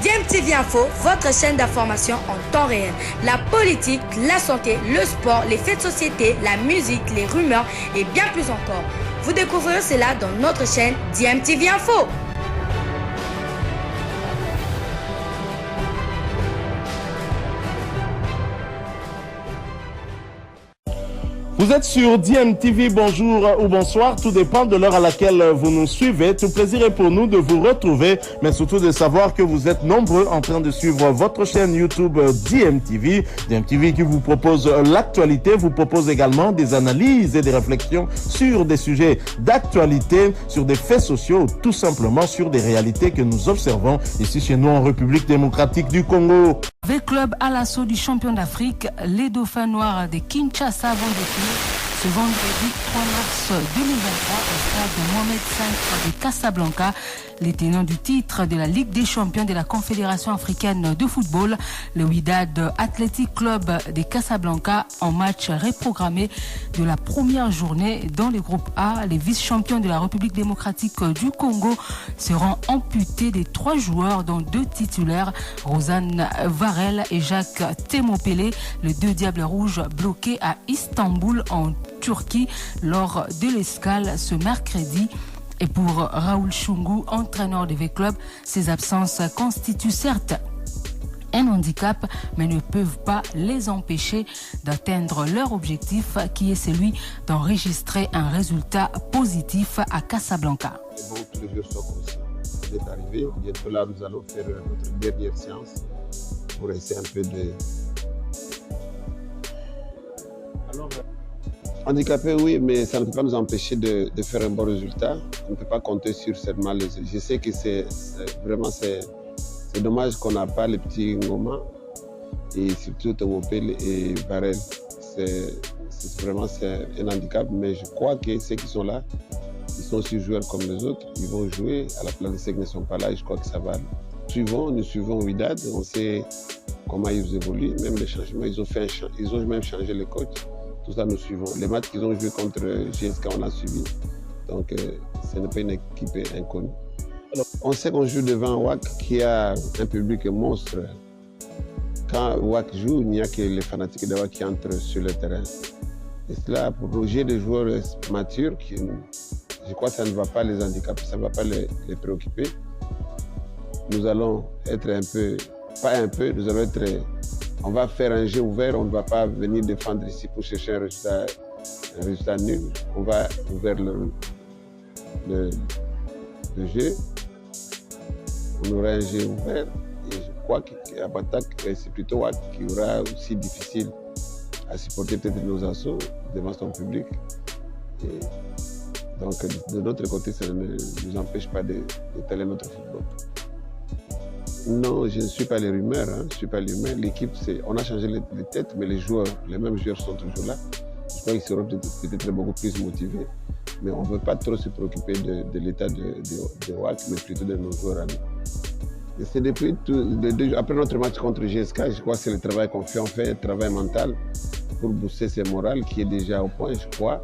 DMTV Info, votre chaîne d'information en temps réel. La politique, la santé, le sport, les faits de société, la musique, les rumeurs et bien plus encore. Vous découvrirez cela dans notre chaîne DMTV Info. Vous êtes sur DMTV, bonjour ou bonsoir, tout dépend de l'heure à laquelle vous nous suivez. Tout plaisir est pour nous de vous retrouver, mais surtout de savoir que vous êtes nombreux en train de suivre votre chaîne YouTube DMTV. DMTV qui vous propose l'actualité, vous propose également des analyses et des réflexions sur des sujets d'actualité, sur des faits sociaux, tout simplement sur des réalités que nous observons ici chez nous en République démocratique du Congo. V-Club à l'assaut du champion d'Afrique, les Dauphins Noirs de Kinshasa vont défiler ce vendredi 3 mars 2023 au stade de Mohamed V de Casablanca. Les tenants du titre de la Ligue des champions de la Confédération africaine de football, le Wydad Athletic Club de Casablanca, en match reprogrammé de la première journée dans le groupe A. Les vice-champions de la République démocratique du Congo seront amputés des 3 joueurs, dont 2 titulaires, Rosanne Varel et Jacques Temopele, les 2 Diables Rouges bloqués à Istanbul en Turquie lors de l'escale ce mercredi. Et pour Raoul Chungu, entraîneur de V-Club, ces absences constituent certes un handicap, mais ne peuvent pas les empêcher d'atteindre leur objectif, qui est celui d'enregistrer un résultat positif à Casablanca. C'est bon que les joueurs soient conscients. On est arrivé, bientôt là nous allons faire notre dernière séance pour essayer un peu de... Handicapé, oui, mais ça ne peut pas nous empêcher de faire un bon résultat. On ne peut pas compter sur seulement les... Je sais que c'est dommage qu'on n'a pas les petits Ngoma et surtout Temopele et Varel. C'est vraiment un handicap, mais je crois que ceux qui sont là, ils sont aussi joueurs comme les autres. Ils vont jouer à la place de ceux qui ne sont pas là et je crois que ça va. Nous suivons Wydad, on sait comment ils évoluent, même les changements, ils ont même changé les coachs. Tout ça, nous suivons. Les matchs qu'ils ont joués contre GSK, on a suivi. Donc, ce n'est pas une équipe inconnue. Alors, on sait qu'on joue devant WAC qui a un public monstre. Quand WAC joue, il n'y a que les fanatiques de WAC qui entrent sur le terrain. Et cela, pour loger des joueurs matures, je crois que ça ne va pas les handicaper, ça ne va pas les préoccuper. Nous allons être un peu, pas un peu, nous allons être... On va faire un jeu ouvert, on ne va pas venir défendre ici pour chercher un résultat nul. On va ouvrir le jeu. On aura un jeu ouvert et je crois qu'à Batak, c'est plutôt Watt qui aura aussi difficile à supporter peut-être nos assauts devant son public. Et donc de notre côté, ça ne nous empêche pas d'étaler notre football. Non, je ne suis pas les rumeurs. Je ne suis pas les rumeurs. L'équipe, on a changé les têtes, mais les mêmes joueurs sont toujours là. Je crois qu'ils seront peut-être beaucoup plus motivés. Mais on ne veut pas trop se préoccuper de l'état de WAC, mais plutôt de nos joueurs à nous. Et c'est depuis après notre match contre GSK, je crois que c'est le travail qu'on fait. On fait un travail mental pour booster ses morales, qui est déjà au point, je crois.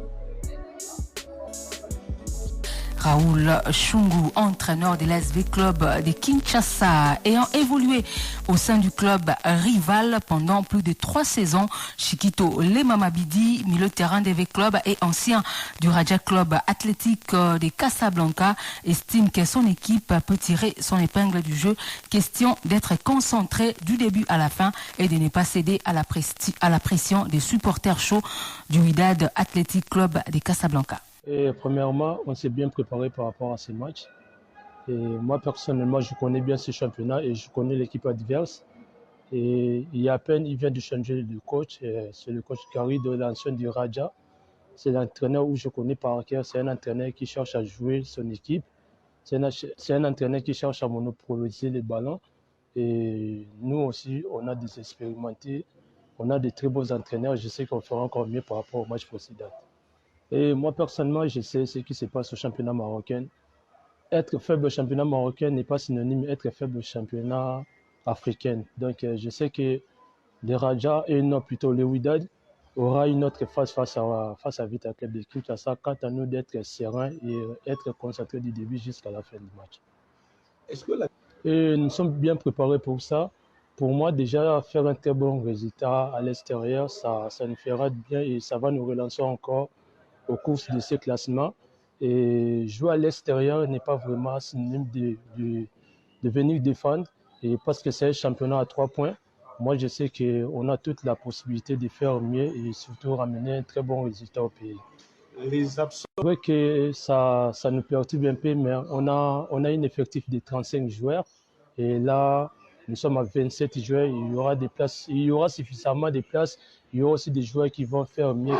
Raoul Chungu, entraîneur de l'ASV Club de Kinshasa, ayant évolué au sein du club rival pendant plus de 3 saisons, Chiquito Lemamabidi, milieu de terrain de V-Club et ancien du Raja Club Athletic de Casablanca, estime que son équipe peut tirer son épingle du jeu. Question d'être concentré du début à la fin et de ne pas céder à la pression des supporters chauds du Wydad Athletic Club de Casablanca. Et premièrement, on s'est bien préparé par rapport à ces matchs. Et moi, personnellement, je connais bien ce championnat et je connais l'équipe adverse. Et il y a à peine, il vient de changer de coach. C'est le coach Gary de l'ancien du Raja. C'est l'entraîneur où je connais par cœur. C'est un entraîneur qui cherche à jouer son équipe. C'est un entraîneur qui cherche à monopoliser les ballons. Et nous aussi, on a des expérimentés. On a des très beaux entraîneurs. Je sais qu'on fera encore mieux par rapport au match précédent. Et moi, personnellement, je sais ce qui se passe au championnat marocain. Être faible au championnat marocain n'est pas synonyme d'être faible au championnat africain. Donc, je sais que les Raja et non plutôt le Wydad aura une autre phase face à Vita Club de Kinshasa. Quant à nous, d'être serein et être concentré du début jusqu'à la fin du match. Et nous sommes bien préparés pour ça. Pour moi, déjà, faire un très bon résultat à l'extérieur, ça nous fera bien et ça va nous relancer encore au cours de ce classement. Et jouer à l'extérieur n'est pas vraiment synonyme de venir défendre, et parce que c'est un championnat à 3 points. Moi, je sais qu'on a toute la possibilité de faire mieux et surtout ramener un très bon résultat au pays. Les absents. C'est vrai que ça nous perturbe un peu, mais on a un effectif de 35 joueurs. Et là, nous sommes à 27 joueurs. Il y aura des places, il y aura suffisamment de places. Il y aura aussi des joueurs qui vont faire mieux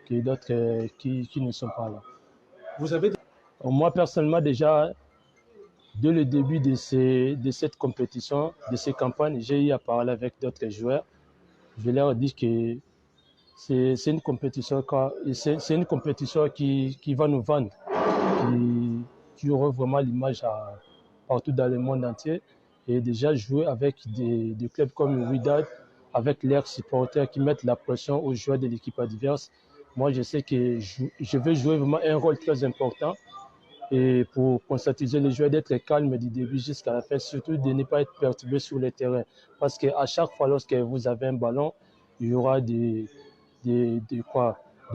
que d'autres qui ne sont pas là. Vous avez... Moi, personnellement, déjà, dès le début de cette compétition, de ces campagnes, j'ai eu à parler avec d'autres joueurs. Je leur ai dit que c'est une compétition qui va nous vendre, qui aura vraiment l'image partout dans le monde entier. Et déjà jouer avec des clubs comme Wydad, avec leurs supporters qui mettent la pression aux joueurs de l'équipe adverse. Moi, je sais que je vais jouer vraiment un rôle très important. Et pour conscientiser les joueurs d'être calmes du début jusqu'à la fin, surtout de ne pas être perturbés sur le terrain. Parce qu'à chaque fois, lorsque vous avez un ballon, il y aura des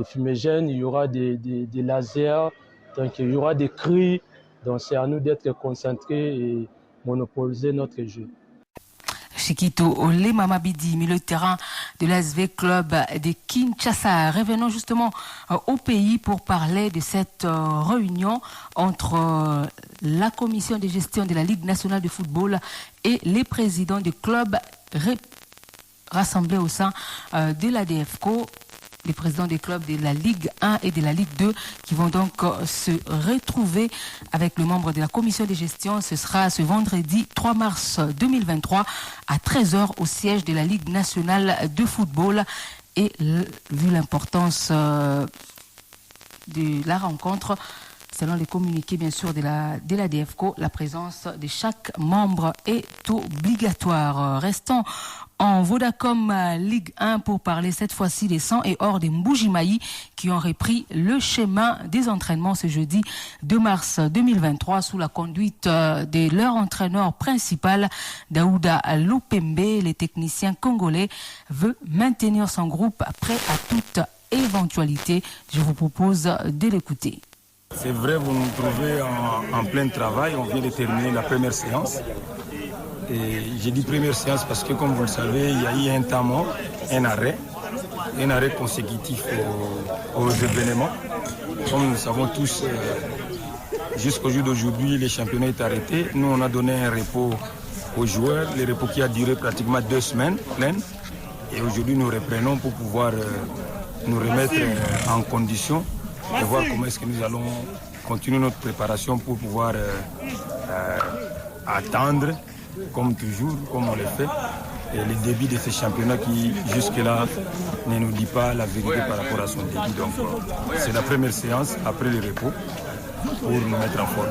fumigènes, il y aura des lasers, donc il y aura des cris. Donc c'est à nous d'être concentrés et monopoliser notre jeu. Chiquito Olé Mamabidi, milieu de terrain de l'ASV Club de Kinshasa. Revenons justement au pays pour parler de cette réunion entre la commission de gestion de la Ligue nationale de football et les présidents des clubs rassemblés au sein de la DFCO. Les présidents des clubs de la Ligue 1 et de la Ligue 2 qui vont donc se retrouver avec le membre de la commission de gestion. Ce sera ce vendredi 3 mars 2023 à 13h au siège de la Ligue nationale de football. Et vu l'importance de la rencontre, selon les communiqués bien sûr de la DFCO, la présence de chaque membre est obligatoire. Restons en Vodacom Ligue 1 pour parler cette fois-ci des 100 et hors des Mbujimayi qui ont repris le chemin des entraînements ce jeudi 2 mars 2023 sous la conduite de leur entraîneur principal, Daouda Lupembe. Les techniciens congolais veut maintenir son groupe prêt à toute éventualité. Je vous propose de l'écouter. C'est vrai, vous nous trouvez en plein travail. On vient de terminer la première séance. Et j'ai dit première séance parce que, comme vous le savez, il y a eu un temps mort, un arrêt consécutif aux événements. Comme nous le savons tous, jusqu'au jour d'aujourd'hui, le championnat est arrêté. Nous, on a donné un repos aux joueurs, le repos qui a duré pratiquement 2 semaines pleines. Et aujourd'hui, nous reprenons pour pouvoir nous remettre en condition et voir comment est-ce que nous allons continuer notre préparation pour pouvoir attendre, comme toujours, comme on le fait, et le début de ce championnat qui, jusque-là, ne nous dit pas la vérité par rapport à son début. Donc, c'est la première séance après le repos pour nous mettre en forme.